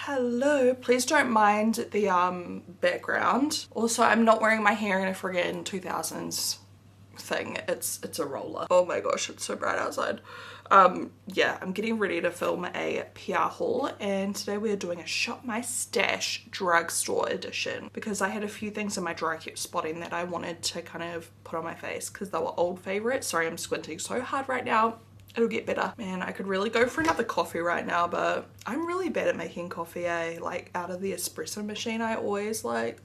Hello, please don't mind the background. Also, I'm not wearing my hair in a friggin' 2000s thing. It's a roller. Oh my gosh, it's so bright outside. Yeah, I'm getting ready to film a PR haul, and today we are doing a Shop My Stash drugstore edition because I had a few things in my drawer I kept spotting that I wanted to kind of put on my face because they were old favorites. Sorry, I'm squinting so hard right now. It'll get better. Man, I could really go for another coffee right now, but I'm really bad at making coffee, eh? Like, out of the espresso machine, I always like,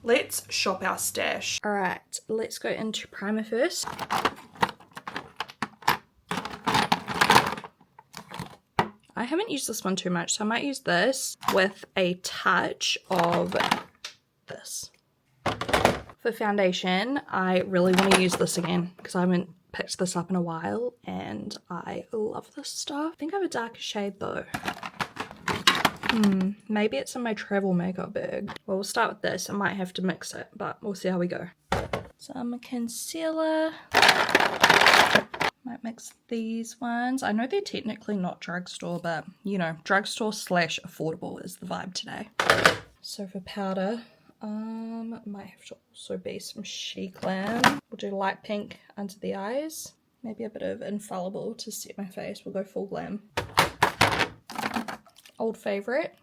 Let's shop our stash. All right, let's go into primer first. I haven't used this one too much, so I might use this with a touch of this. For foundation, I really want to use this again because I haven't picked this up in a while and I love this stuff. I think I have a darker shade though. Maybe it's in my travel makeup bag. Well, we'll start with this. I might have to mix it, but we'll see how we go. Some concealer. Might mix these ones. I know they're technically not drugstore, but you know, drugstore / affordable is the vibe today. So for powder, might have to also be some Shaaanxo. We'll do light pink under the eyes. Maybe a bit of Infallible to set my face. We'll go full glam. Old favorite.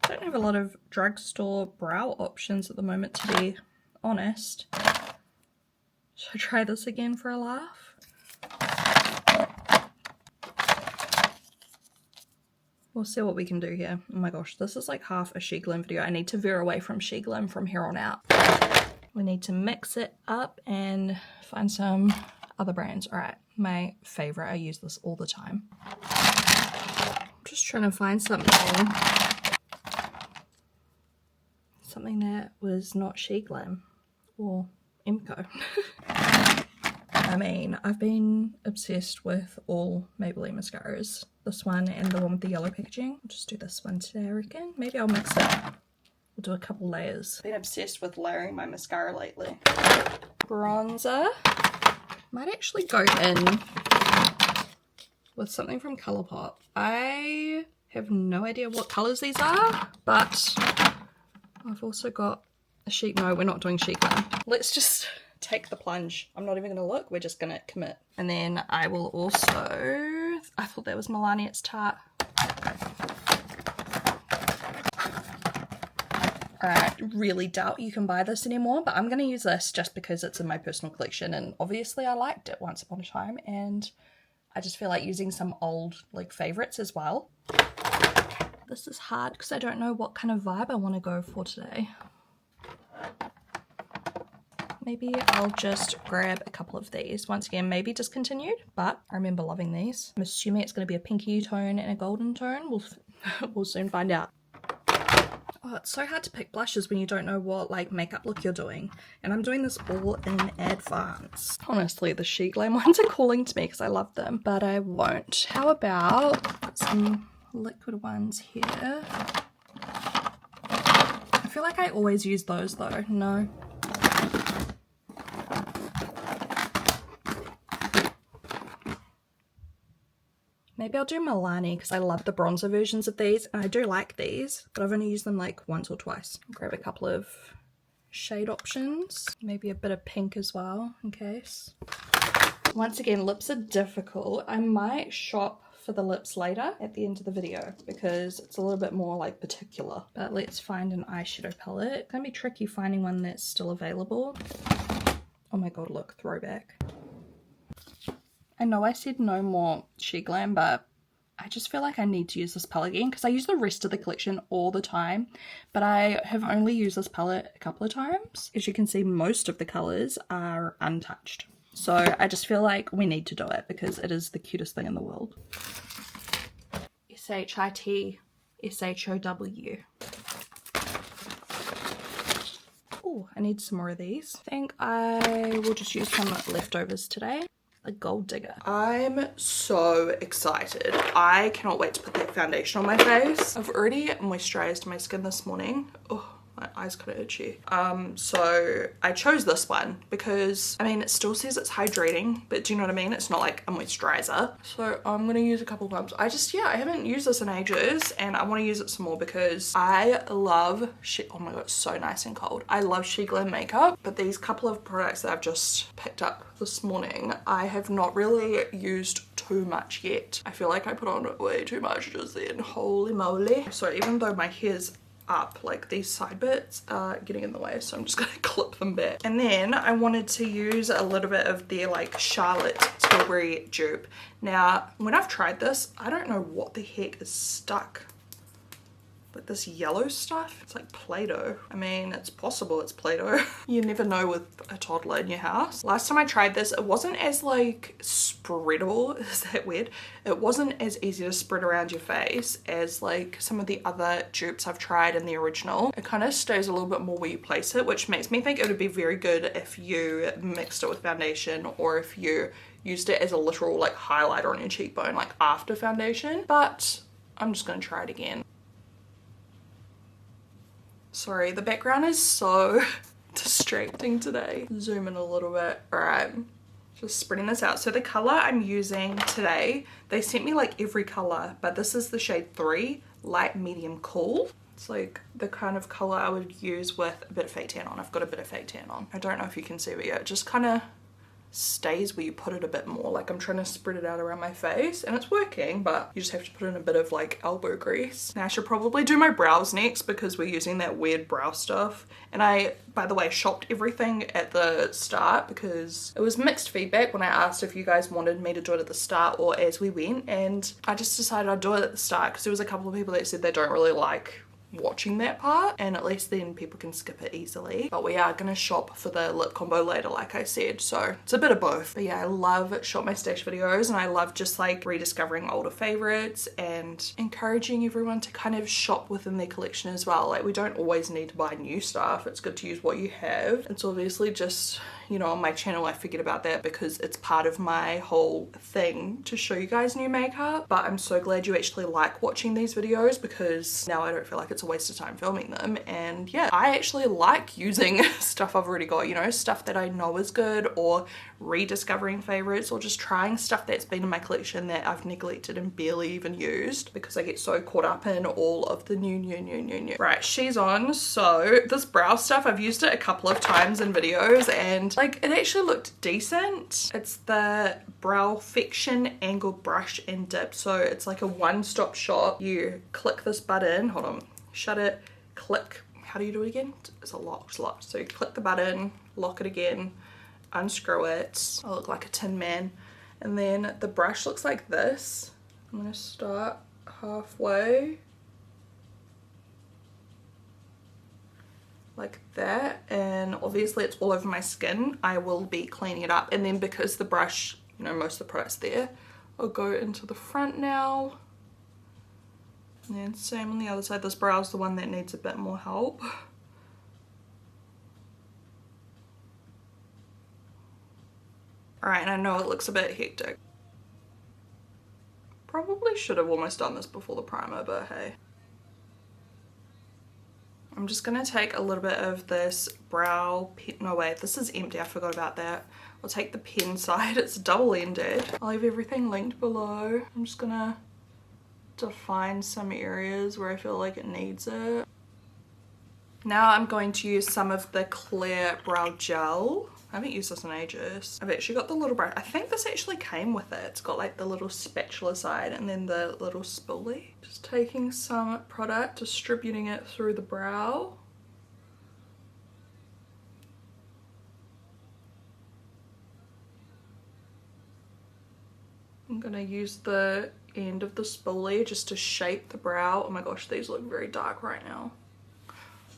Don't have a lot of drugstore brow options at the moment, to be honest. Should I try this again for a laugh? We'll see what we can do here. Oh my gosh, this is like half a Shaaanxo video. I need to veer away from Shaaanxo from here on out. We need to mix it up and find some other brands. All right, my favorite. I use this all the time. I'm just trying to find something that was not Shaaanxo or Emco. I mean, I've been obsessed with all Maybelline mascaras. This one and the one with the yellow packaging. I'll just do this one today, I reckon. Maybe I'll mix it. We'll do a couple layers. Been obsessed with layering my mascara lately. Bronzer. Might actually go in with something from Colourpop. I have no idea what colours these are, but I've also got a sheet. No, we're not doing sheet glam. Let's just take the plunge. I'm not even gonna look, we're just gonna commit. And then I will also, I thought that was Melania's Tarte. I really doubt you can buy this anymore, but I'm gonna use this just because it's in my personal collection and obviously I liked it once upon a time and I just feel like using some old like favorites as well. This is hard because I don't know what kind of vibe I want to go for today. Maybe I'll just grab a couple of these. Once again, maybe discontinued, but I remember loving these. I'm assuming it's going to be a pinky tone and a golden tone. We'll soon find out. Oh, it's so hard to pick blushes when you don't know what like makeup look you're doing. And I'm doing this all in advance. Honestly, the Sheet Glam ones are calling to me because I love them, but I won't. How about some liquid ones here? I feel like I always use those though. No. Maybe I'll do Milani because I love the bronzer versions of these and I do like these, but I've only used them like once or twice. I'll grab a couple of shade options, maybe a bit of pink as well in case. Once again, lips are difficult. I might shop for the lips later at the end of the video because it's a little bit more like particular. But let's find an eyeshadow palette. It's gonna be tricky finding one that's still available. Oh my god, look, throwback. I know I said no more Sheet Glam, but I just feel like I need to use this palette again because I use the rest of the collection all the time, but I have only used this palette a couple of times. As you can see, most of the colours are untouched. So I just feel like we need to do it because it is the cutest thing in the world. SHIT-SHOW. Oh, I need some more of these. I think I will just use some leftovers today. A gold digger. I'm so excited. I cannot wait to put that foundation on my face. I've already moisturized my skin this morning. Oh, My eye's kind of itchy. So I chose this one because, I mean, it still says it's hydrating, but do you know what I mean? It's not like a moisturizer. So I'm gonna use a couple pumps. I haven't used this in ages, and I want to use it some more because I love oh my god, it's so nice and cold. I love She Glam makeup, but these couple of products that I've just picked up this morning, I have not really used too much yet. I feel like I put on way too much just then. Holy moly. So even though my hair's up, like these side bits are getting in the way, so I'm just gonna clip them back. And then I wanted to use a little bit of their like Charlotte Tilbury dupe. Now when I've tried this, I don't know what the heck is stuck. But this yellow stuff, it's like Play-Doh. I mean, it's possible it's Play-Doh. You never know with a toddler in your house. Last time I tried this, it wasn't as like spreadable. Is that weird? It wasn't as easy to spread around your face as like some of the other dupes I've tried in the original. It kind of stays a little bit more where you place it, which makes me think it would be very good if you mixed it with foundation, or if you used it as a literal like highlighter on your cheekbone, like after foundation. But I'm just gonna try it again. Sorry, the background is so distracting today. Zoom in a little bit. Alright, just spreading this out. So the color I'm using today, they sent me like every color, but this is the shade 3, light, medium, cool. It's like the kind of color I would use with a bit of fake tan on. I've got a bit of fake tan on. I don't know if you can see, but yeah, it just kind of stays where you put it a bit more. Like I'm trying to spread it out around my face and it's working, but you just have to put in a bit of like elbow grease. Now I should probably do my brows next because we're using that weird brow stuff. And I, by the way, shopped everything at the start because it was mixed feedback when I asked if you guys wanted me to do it at the start or as we went, and I just decided I'd do it at the start because there was a couple of people that said they don't really like watching that part, and at least then people can skip it easily. But we are gonna shop for the lip combo later, like I said, so it's a bit of both. But yeah, I love Shop My Stash videos, and I love just like rediscovering older favorites and encouraging everyone to kind of shop within their collection as well. Like we don't always need to buy new stuff. It's good to use what you have. It's obviously just, you know, on my channel I forget about that because it's part of my whole thing to show you guys new makeup. But I'm so glad you actually like watching these videos because now I don't feel like it's a waste of time filming them. And yeah, I actually like using stuff I've already got, you know, stuff that I know is good, or rediscovering favorites, or just trying stuff that's been in my collection that I've neglected and barely even used because I get so caught up in all of the new. Right, she's on. So this brow stuff, I've used it a couple of times in videos and like it actually looked decent. It's the Brow Fiction Angle Brush and Dip. So it's like a one-stop shop. You click this button, hold on, shut it, click, how do you do it again? It's locked. So you click the button, lock it again, unscrew it. I look like a tin man. And then the brush looks like this. I'm gonna start halfway like that, and obviously it's all over my skin. I will be cleaning it up, and then because the brush, you know, most of the products there, I'll go into the front now. And then same on the other side. This brow is the one that needs a bit more help. Alright, and I know it looks a bit hectic. Probably should have almost done this before the primer, but hey. I'm just gonna take a little bit of this brow pen. No wait, this is empty, I forgot about that. I'll take the pen side, it's double-ended. I'll leave everything linked below. I'm just gonna define some areas where I feel like it needs it. Now I'm going to use some of the clear brow gel. I haven't used this in ages. I've actually got the little brush. I think this actually came with it. It's got like the little spatula side and then the little spoolie. Just taking some product, distributing it through the brow. I'm gonna use the end of the spoolie just to shape the brow. Oh my gosh, these look very dark right now.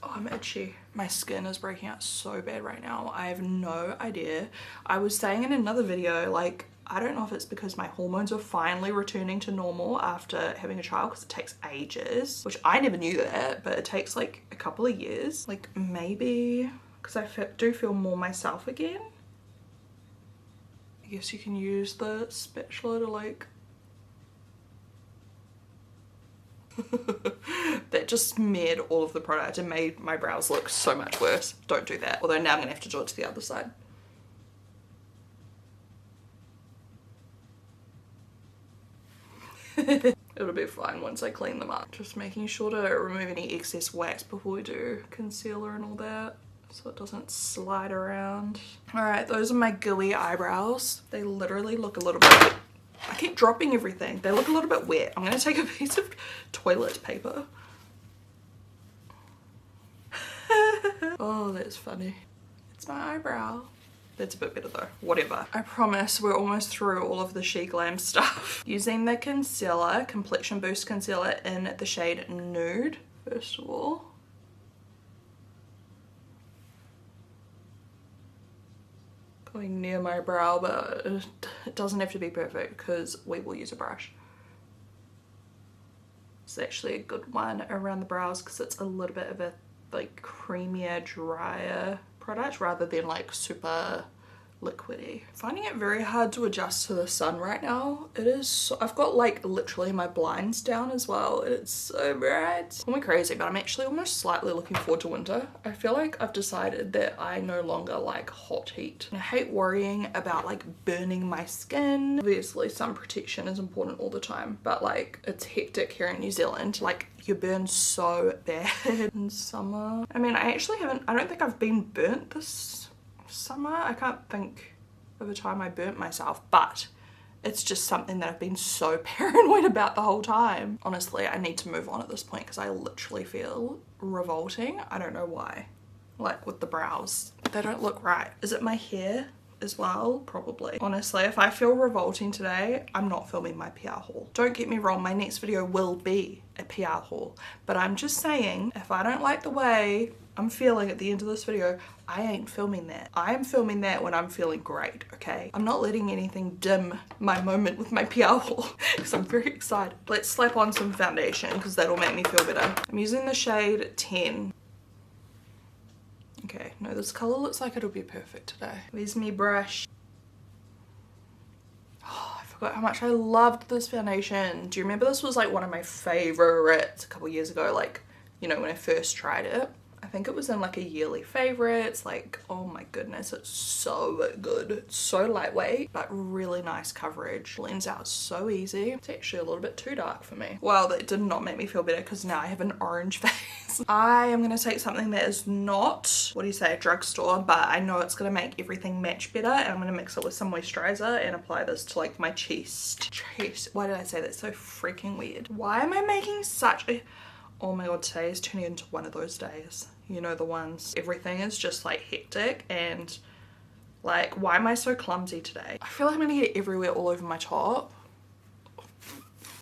Oh, I'm itchy. My skin is breaking out so bad right now. I have no idea. I was saying in another video, like, I don't know if it's because my hormones are finally returning to normal after having a child, because it takes ages, which I never knew that, but it takes like a couple of years. Like maybe because I do feel more myself again. I guess you can use the spatula to like That just smeared all of the product and made my brows look so much worse. Don't do that. Although now I'm gonna have to do it to the other side. It'll be fine once I clean them up. Just making sure to remove any excess wax before we do concealer and all that, so it doesn't slide around. All right, those are my gooey eyebrows. They literally look a little bit, I keep dropping everything. They look a little bit wet. I'm gonna take a piece of toilet paper. Oh, that's funny. It's my eyebrow. That's a bit better though, whatever. I promise we're almost through all of the She Glam stuff. Using the concealer, Complexion Boost Concealer in the shade Nude, first of all. Going near my brow, but it doesn't have to be perfect because we will use a brush. It's actually a good one around the brows because it's a little bit of a like creamier, drier product rather than like super liquidy. Finding it very hard to adjust to the sun right now. It is so, I've got like literally my blinds down as well and it's so bright. Call me crazy, but I'm actually almost slightly looking forward to winter. I feel like I've decided that I no longer like hot heat. And I hate worrying about like burning my skin. Obviously sun protection is important all the time, but like it's hectic here in New Zealand. Like you burn so bad in summer. I mean, I don't think I've been burnt this summer. I can't think of a time I burnt myself, but it's just something that I've been so paranoid about the whole time. Honestly, I need to move on at this point because I literally feel revolting. I don't know why. Like with the brows, they don't look right. Is it my hair as well? Probably. Honestly, if I feel revolting today, I'm not filming my PR haul. Don't get me wrong, my next video will be a PR haul, but I'm just saying, if I don't like the way I'm feeling at the end of this video, I ain't filming that. I am filming that when I'm feeling great, okay? I'm not letting anything dim my moment with my PR haul because I'm very excited. Let's slap on some foundation because that'll make me feel better. I'm using the shade 10. Okay, no, this color looks like it'll be perfect today. Where's me brush? Oh, I forgot how much I loved this foundation. Do you remember this was like one of my favorites a couple years ago, like, you know, when I first tried it? I think it was in like a yearly favorites. Like, oh my goodness, it's so good. It's so lightweight, but really nice coverage. Blends out so easy. It's actually a little bit too dark for me. Wow, that did not make me feel better because now I have an orange face. I am gonna take something that is not, what do you say, Drugstore, but I know it's gonna make everything match better, and I'm gonna mix it with some moisturizer and apply this to like my chest. Why did I say that so freaking weird? Why am I making such a, oh my god, today is turning into one of those days. You know, the ones, everything is just like hectic and like, why am I so clumsy today? I feel like I'm gonna get everywhere all over my top.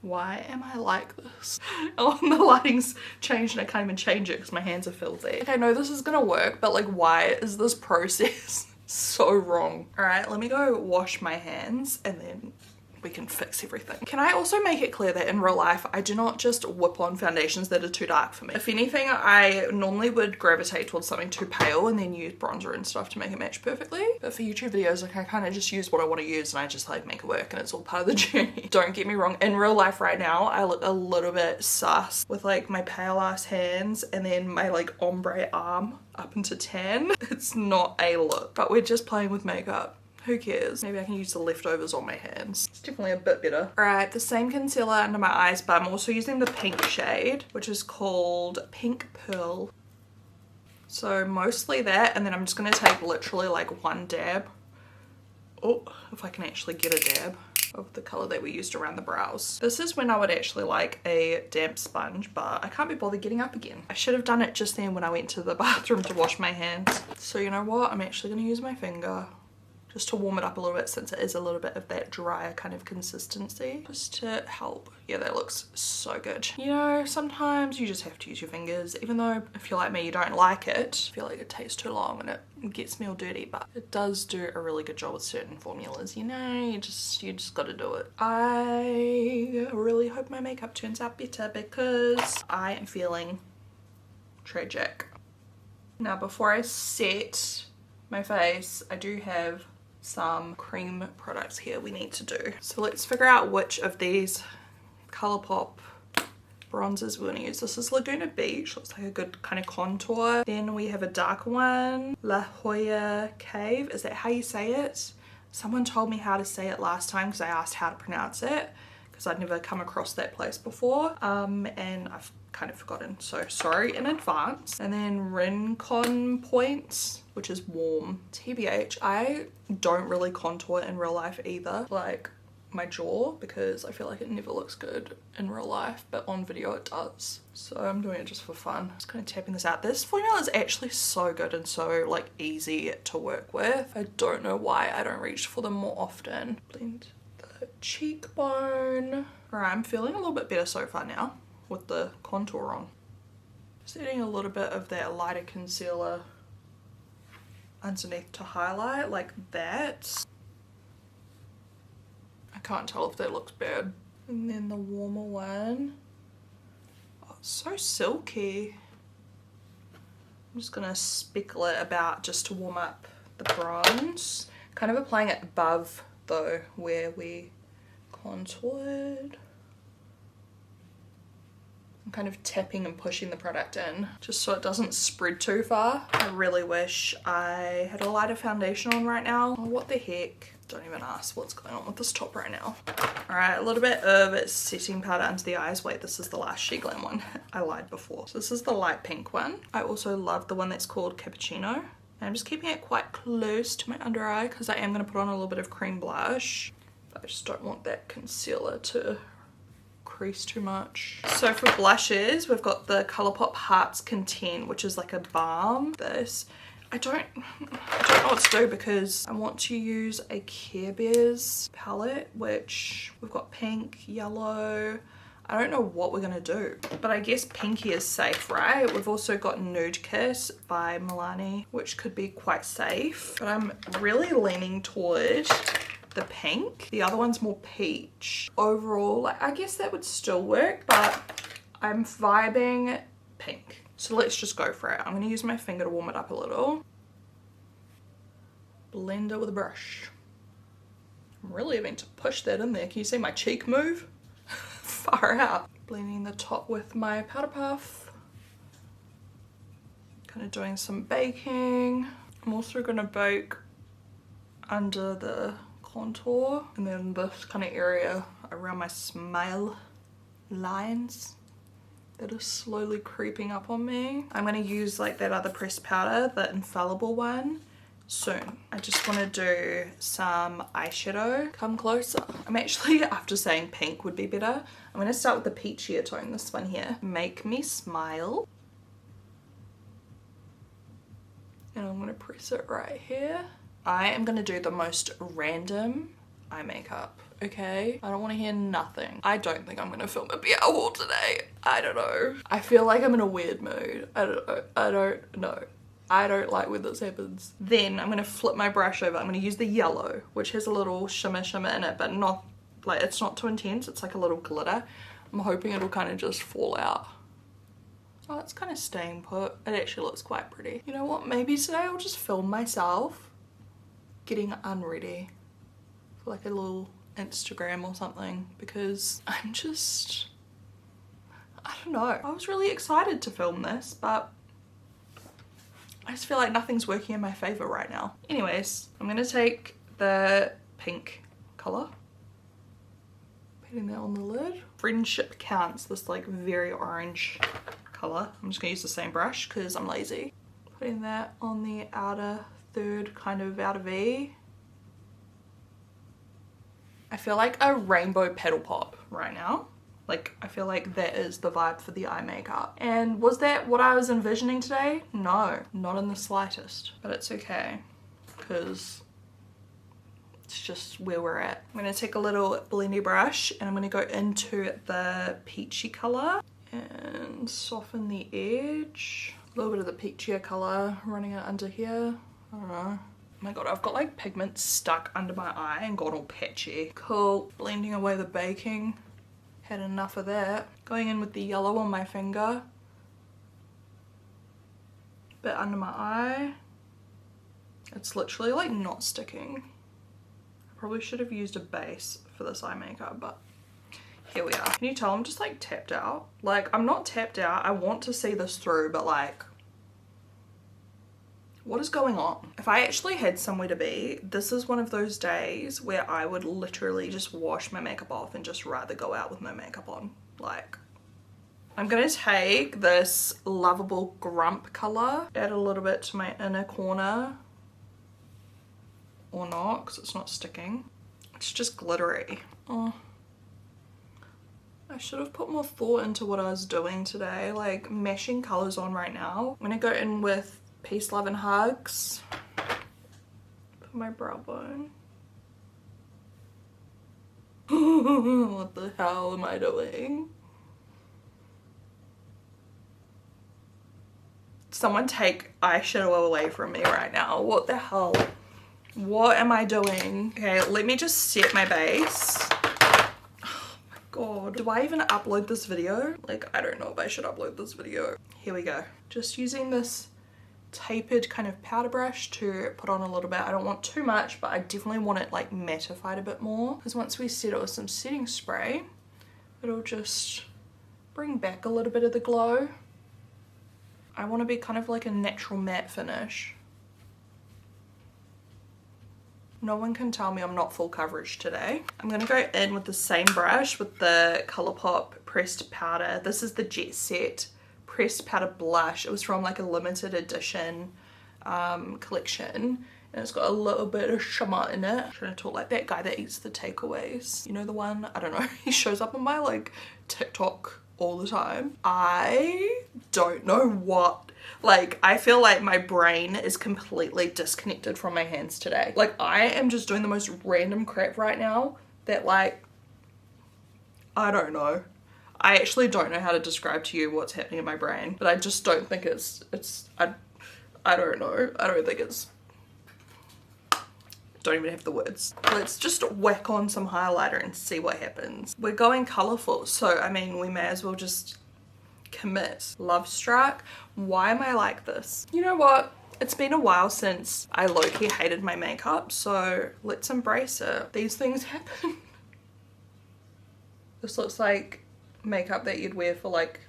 Why am I like this? Oh, and the lighting's changed and I can't even change it because my hands are filthy. Okay, I know this is gonna work, but like, why is this process so wrong? All right, let me go wash my hands and then we can fix everything. Can I also make it clear that in real life, I do not just whip on foundations that are too dark for me. If anything, I normally would gravitate towards something too pale and then use bronzer and stuff to make it match perfectly. But for YouTube videos, like I kind of just use what I want to use and I just like make it work and it's all part of the journey. Don't get me wrong, in real life right now, I look a little bit sus with like my pale ass hands and then my like ombre arm up into tan. It's not a look, but we're just playing with makeup. Who cares? Maybe I can use the leftovers on my hands. It's definitely a bit better. Alright, the same concealer under my eyes, but I'm also using the pink shade, which is called Pink Pearl. So mostly that, and then I'm just going to take literally like one dab. Oh, if I can actually get a dab of the colour that we used around the brows. This is when I would actually like a damp sponge, but I can't be bothered getting up again. I should have done it just then when I went to the bathroom to wash my hands. So you know what? I'm actually going to use my finger just to warm it up a little bit since it is a little bit of that drier kind of consistency, just to help. Yeah, that looks so good. You know, sometimes you just have to use your fingers, even though if you're like me, you don't like it. I feel like it takes too long and it gets me all dirty, but it does do a really good job with certain formulas, you know, you just gotta do it. I really hope my makeup turns out better because I am feeling tragic. Now, before I set my face, I do have some cream products here we need to do. So let's figure out which of these ColourPop bronzers we're going to use. This is Laguna Beach. Looks like a good kind of contour. Then we have a darker one, La Jolla Cave. Is that how you say it? Someone told me how to say it last time because I asked how to pronounce it, because I'd never come across that place before, and I've kind of forgotten, so sorry in advance. And then Rincon Points, which is warm. TBH, I don't really contour in real life either, like my jaw, because I feel like it never looks good in real life, but on video it does. So I'm doing it just for fun. Just kind of tapping this out. This formula is actually so good and so like easy to work with. I don't know why I don't reach for them more often. Blend the cheekbone. Alright, I'm feeling a little bit better so far now with the contour on. Just adding a little bit of that lighter concealer underneath to highlight like that. I can't tell if that looks bad. And then the warmer one. Oh, it's so silky. I'm just gonna speckle it about just to warm up the bronze. Kind of applying it above though where we contoured. I'm kind of tapping and pushing the product in just so it doesn't spread too far. I really wish I had a lighter foundation on right now. Oh, what the heck? Don't even ask what's going on with this top right now. Alright, a little bit of setting powder under the eyes. Wait, this is the last She Glam one. I lied before. So this is the light pink one. I also love the one that's called Cappuccino. And I'm just keeping it quite close to my under eye because I am going to put on a little bit of cream blush. But I just don't want that concealer to crease too much. So for blushes, we've got the Colourpop Hearts Content, which is like a balm. This. I don't know what to do because I want to use a Care Bears palette, which we've got pink, yellow. I don't know what we're gonna do, but I guess pinky is safe, right? We've also got Nude Kiss by Milani, which could be quite safe, but I'm really leaning toward the pink. The other one's more peach. Overall, like, I guess that would still work, but I'm vibing pink. So let's just go for it. I'm going to use my finger to warm it up a little. Blend it with a brush. I'm really having to push that in there. Can you see my cheek move? Far out. Blending the top with my powder puff. Kind of doing some baking. I'm also going to bake under the contour. And then this kind of area around my smile lines that is slowly creeping up on me. I'm going to use like that other pressed powder, the infallible one, soon. I just want to do some eyeshadow. Come closer. I'm actually, after saying pink would be better, I'm going to start with the peachier tone, this one here. Make Me Smile. And I'm going to press it right here. I am going to do the most random eye makeup. Okay, I don't want to hear nothing. I don't think I'm gonna film a BL haul today. I don't know. I feel like I'm in a weird mood. I don't know. I don't like when this happens. Then I'm gonna flip my brush over. I'm gonna use the yellow, which has a little shimmer in it, but not like, it's not too intense. It's like a little glitter. I'm hoping it'll kind of just fall out. Oh, it's kind of staying put. It actually looks quite pretty. You know what? Maybe today I'll just film myself getting unready for like a little Instagram or something, because I'm just, I don't know. I was really excited to film this, but I just feel like nothing's working in my favor right now. Anyways, I'm gonna take the pink color, putting that on the lid. Friendship Counts, this like very orange color. I'm just gonna use the same brush because I'm lazy. Putting that on the outer third, kind of outer V. I feel like a rainbow petal pop right now. Like, I feel like that is the vibe for the eye makeup. And was that what I was envisioning today? No, not in the slightest. But it's okay, because it's just where we're at. I'm gonna take a little blendy brush and I'm gonna go into the peachy color and soften the edge. A little bit of the peachier color running it under here. I don't know. Oh my god, I've got like pigment stuck under my eye and got all patchy. Cool. Blending away the baking. Had enough of that. Going in with the yellow on my finger. Bit under my eye. It's literally like not sticking. I probably should have used a base for this eye makeup, but Here we are. Can you tell I'm just like tapped out? Like, I'm not tapped out. I want to see this through, but like, what is going on? If I actually had somewhere to be, this is one of those days where I would literally just wash my makeup off and just rather go out with no makeup on. Like, I'm gonna take this Lovable Grump color, add a little bit to my inner corner, or not, because it's not sticking. It's just glittery. Oh, I should have put more thought into what I was doing today, like mashing colors on right now. I'm gonna go in with Peace, Love and Hugs for my brow bone. What the hell am I doing? Someone take eyeshadow away from me right now. What the hell? What am I doing? Okay, let me just set my base. Oh my god. Do I even upload this video? Like, I don't know if I should upload this video. Here we go. Just using this tapered kind of powder brush to put on a little bit. I don't want too much, but I definitely want it like mattified a bit more, because once we set it with some setting spray, it'll just bring back a little bit of the glow. I want to be kind of like a natural matte finish. No one can tell me I'm not full coverage today. I'm going to go in with the same brush with the Colourpop pressed powder. This is the Jet Set pressed powder blush. It was from like a limited edition collection, and it's got a little bit of shimmer in it. I'm trying to talk like that guy that eats the takeaways. You know the one? I don't know. He shows up on my like TikTok all the time. I don't know what, like, I feel like my brain is completely disconnected from my hands today. Like, I am just doing the most random crap right now that, like, I don't know. I actually don't know how to describe to you what's happening in my brain, but I just don't think I don't know. I don't think it's, don't even have the words. Let's just whack on some highlighter and see what happens. We're going colourful, so I mean, we may as well just commit. Love Struck. Why am I like this? You know what? It's been a while since I low-key hated my makeup, so let's embrace it. These things happen. This looks like makeup that you'd wear for like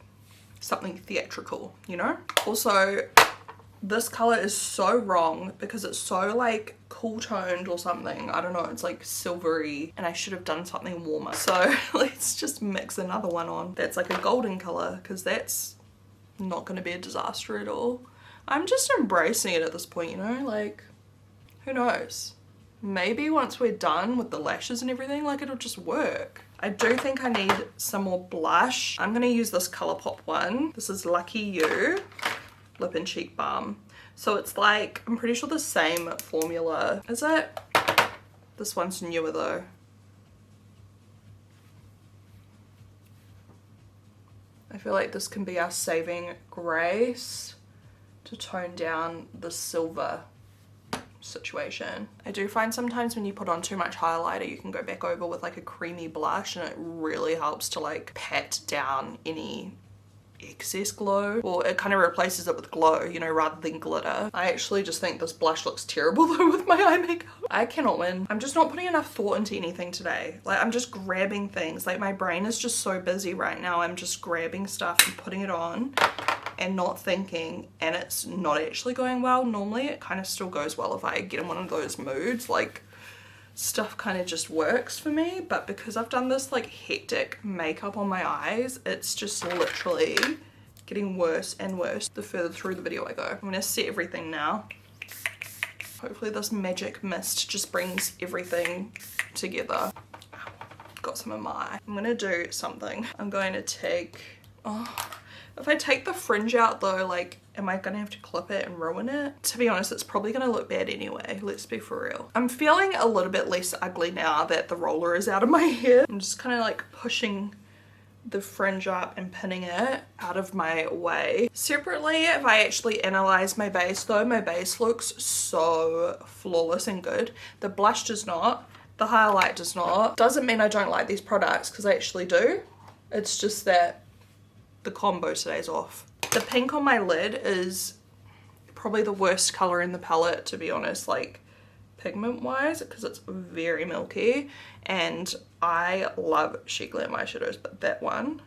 something theatrical, you know? Also, this color is so wrong because it's so like cool toned or something. I don't know, it's like silvery, and I should have done something warmer. So let's just mix another one on that's like a golden color, because that's not going to be a disaster at all. I'm just embracing it at this point, you know, like, who knows? Maybe once we're done with the lashes and everything, like, it'll just work. I do think I need some more blush. I'm going to use this Colourpop one. This is Lucky You Lip and Cheek Balm. So it's like, I'm pretty sure the same formula. Is it? This one's newer though. I feel like this can be our saving grace to tone down the silver situation. I do find sometimes when you put on too much highlighter, you can go back over with like a creamy blush, and it really helps to like pat down any excess glow, or it kind of replaces it with glow, you know, rather than glitter. I actually just think this blush looks terrible though with my eye makeup. I cannot win. I'm just not putting enough thought into anything today. Like, I'm just grabbing things. Like, my brain is just so busy right now. I'm just grabbing stuff and putting it on and not thinking, and it's not actually going well. Normally it kind of still goes well if I get in one of those moods, like stuff kind of just works for me. But because I've done this like hectic makeup on my eyes, it's just literally getting worse and worse the further through the video I go. I'm gonna set everything now. Hopefully this magic mist just brings everything together. Got some in my eye. I'm gonna do something. I'm going to take, if I take the fringe out though, like, am I gonna have to clip it and ruin it? To be honest, it's probably gonna look bad anyway, let's be for real. I'm feeling a little bit less ugly now that the roller is out of my hair. I'm just kind of like pushing the fringe up and pinning it out of my way. Separately, if I actually analyze my base though, my base looks so flawless and good. The blush does not, the highlight does not. Doesn't mean I don't like these products, because I actually do. It's just that the combo today's off. The pink on my lid is probably the worst color in the palette, to be honest, like pigment wise, because it's very milky, and I love Sheet Glam eyeshadows, but that one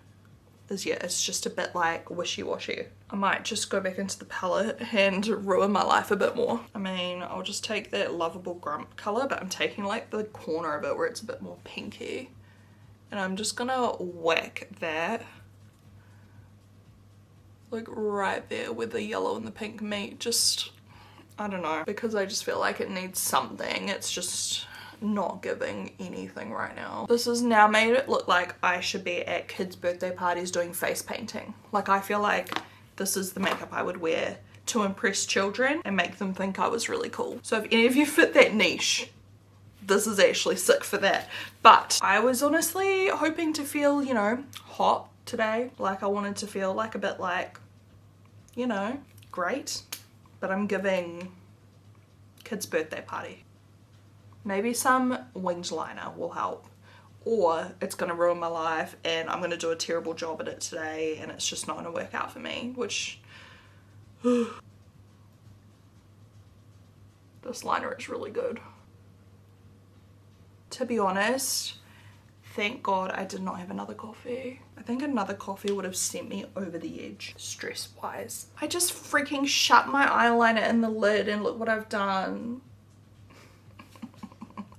is, yeah, it's just a bit like wishy-washy. I might just go back into the palette and ruin my life a bit more. I mean, I'll just take that Lovable Grump color, but I'm taking like the corner of it where it's a bit more pinky. And I'm just gonna whack that like right there where the yellow and the pink meet. Just, I don't know, because I just feel like it needs something. It's just not giving anything right now. This has now made it look like I should be at kids' birthday parties doing face painting. Like, I feel like this is the makeup I would wear to impress children and make them think I was really cool. So if any of you fit that niche, this is actually sick for that. But I was honestly hoping to feel, you know, hot today. Like, I wanted to feel like a bit like, you know, great. But I'm giving kids' birthday party. Maybe some winged liner will help, or it's gonna ruin my life and I'm gonna do a terrible job at it today and it's just not gonna work out for me, which this liner is really good. To be honest, thank God I did not have another coffee. I think another coffee would have sent me over the edge, stress-wise. I just freaking shut my eyeliner in the lid and look what I've done.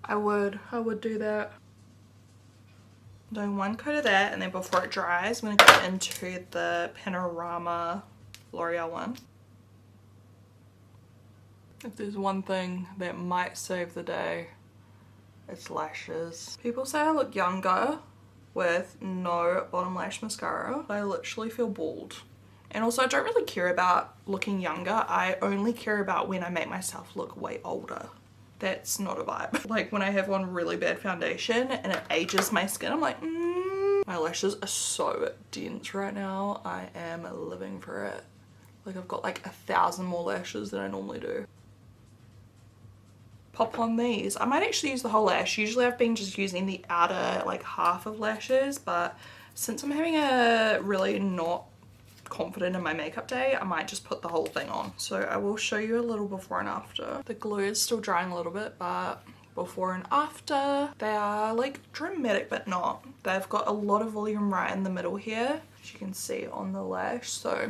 I would do that. I'm doing one coat of that, and then before it dries, I'm gonna go into the Panorama L'Oreal one. If there's one thing that might save the day, it's lashes. People say I look younger with no bottom lash mascara. I literally feel bald. And also, I don't really care about looking younger. I only care about when I make myself look way older. That's not a vibe. Like when I have on really bad foundation and it ages my skin, I'm like, My lashes are so dense right now. I am living for it. Like I've got like 1,000 more lashes than I normally do. Pop on these. I might actually use the whole lash. Usually I've been just using the outer like half of lashes, but since I'm having a really not confident in my makeup day, I might just put the whole thing on. So I will show you a little before and after. The glue is still drying a little bit, but before and after they are like dramatic but not. They've got a lot of volume right in the middle here, as you can see on the lash. So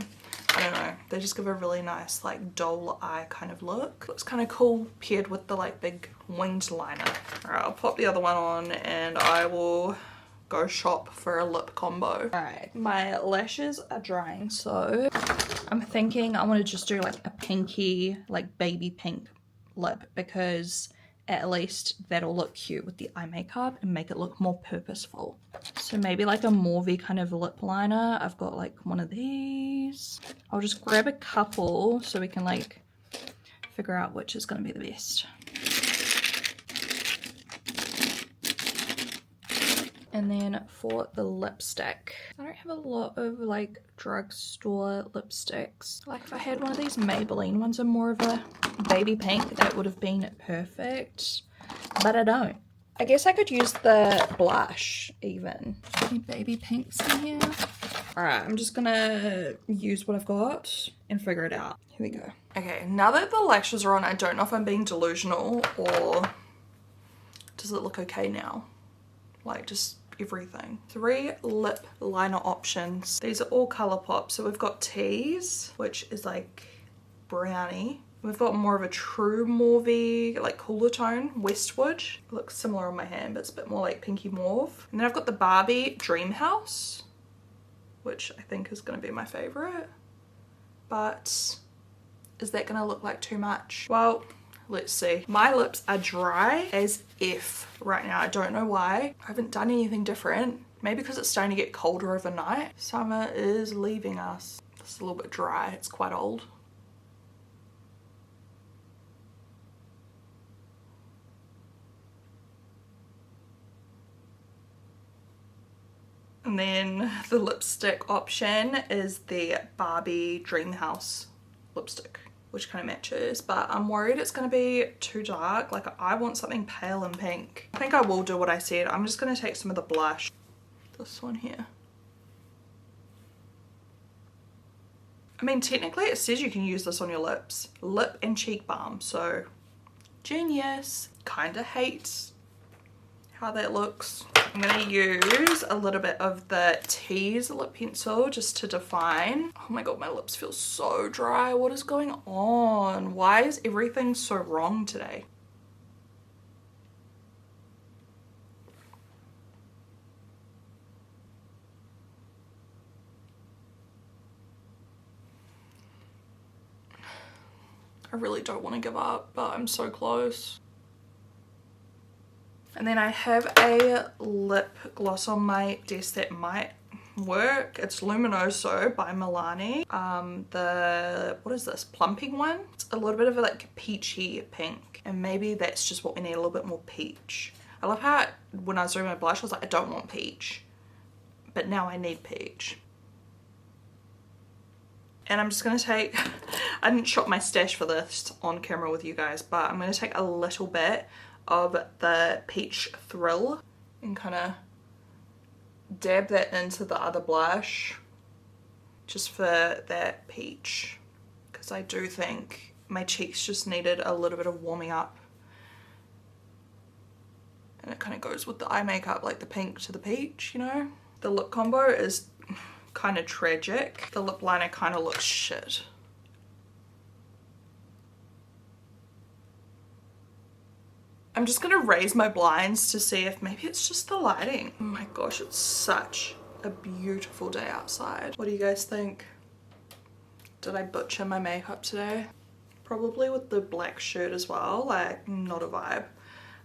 I don't know, they just give a really nice like doll eye kind of look. Looks kind of cool paired with the like big winged liner. Alright, I'll pop the other one on and I will go shop for a lip combo. Alright, my lashes are drying, so I'm thinking I want to just do like a pinky, like baby pink lip, because at least that'll look cute with the eye makeup and make it look more purposeful. So maybe like a mauvey kind of lip liner. I've got like one of these. I'll just grab a couple so we can like figure out which is going to be the best. And then for the lipstick, I don't have a lot of like drugstore lipsticks. Like if I had one of these Maybelline ones in more of a baby pink, that would have been perfect, but I don't. I guess I could use the blush even. Any baby pinks in here? Alright, I'm just gonna use what I've got and figure it out. Here we go. Okay, now that the lashes are on, I don't know if I'm being delusional or does it look okay now? Like just everything. 3 lip liner options. These are all ColourPop. So we've got Tease, which is like brownie. We've got more of a true mauvey, like cooler tone, Westwood. It looks similar on my hand, but it's a bit more like pinky mauve. And then I've got the Barbie Dream House, which I think is going to be my favorite. But is that going to look like too much? Well, let's see. My lips are dry as F right now. I don't know why. I haven't done anything different. Maybe because it's starting to get colder overnight. Summer is leaving us. It's a little bit dry. It's quite old. And then the lipstick option is the Barbie Dream House lipstick, which kind of matches, but I'm worried it's going to be too dark. Like I want something pale and pink. I think I will do what I said. I'm just going to take some of the blush. This one here. I mean, technically it says you can use this on your lips. Lip and cheek balm, so genius. Kind of hate how that looks. I'm gonna use a little bit of the Tease lip pencil just to define. Oh my god, my lips feel so dry. What is going on? Why is everything so wrong today? I really don't want to give up, but I'm so close. And then I have a lip gloss on my desk that might work. It's Luminoso by Milani. What is this? Plumping one? It's a little bit of a like peachy pink. And maybe that's just what we need, a little bit more peach. I love how when I was doing my blush, I was like, I don't want peach. But now I need peach. And I'm just going to take, I didn't shot my stash for this on camera with you guys, but I'm going to take a little bit of the Peach Thrill and kind of dab that into the other blush just for that peach, because I do think my cheeks just needed a little bit of warming up. And it kind of goes with the eye makeup, like the pink to the peach, you know? The lip combo is kind of tragic. The lip liner kind of looks shit. I'm just gonna raise my blinds to see if maybe it's just the lighting. Oh my gosh, it's such a beautiful day outside. What do you guys think? Did I butcher my makeup today? Probably with the black shirt as well, like not a vibe.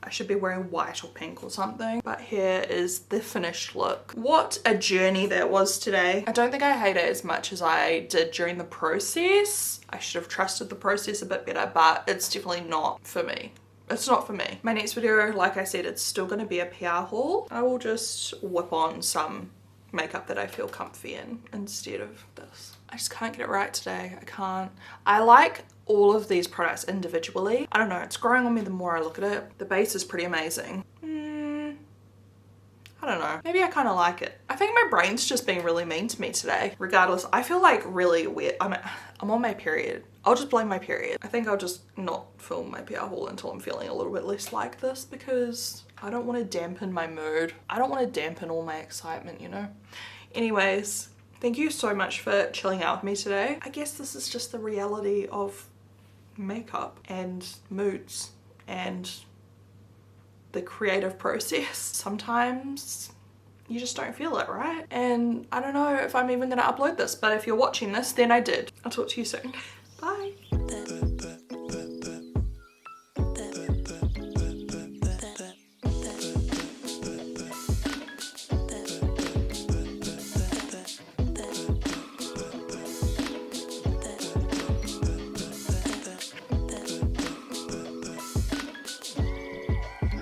I should be wearing white or pink or something. But here is the finished look. What a journey that was today. I don't think I hate it as much as I did during the process. I should have trusted the process a bit better, but it's definitely not for me. It's not for me. My next video, like I said, it's still going to be a PR haul. I will just whip on some makeup that I feel comfy in instead of this. I just can't get it right today. I can't. I like all of these products individually. I don't know, it's growing on me the more I look at it. The base is pretty amazing. I don't know. Maybe I kind of like it. I think my brain's just being really mean to me today. Regardless, I feel like really weird. I'm on my period. I'll just blame my period. I think I'll just not film my PR haul until I'm feeling a little bit less like this, because I don't want to dampen my mood. I don't want to dampen all my excitement, you know? Anyways, thank you so much for chilling out with me today. I guess this is just the reality of makeup and moods and the creative process. Sometimes you just don't feel it, right? And I don't know if I'm even gonna upload this, but if you're watching this, then I did. I'll talk to you soon.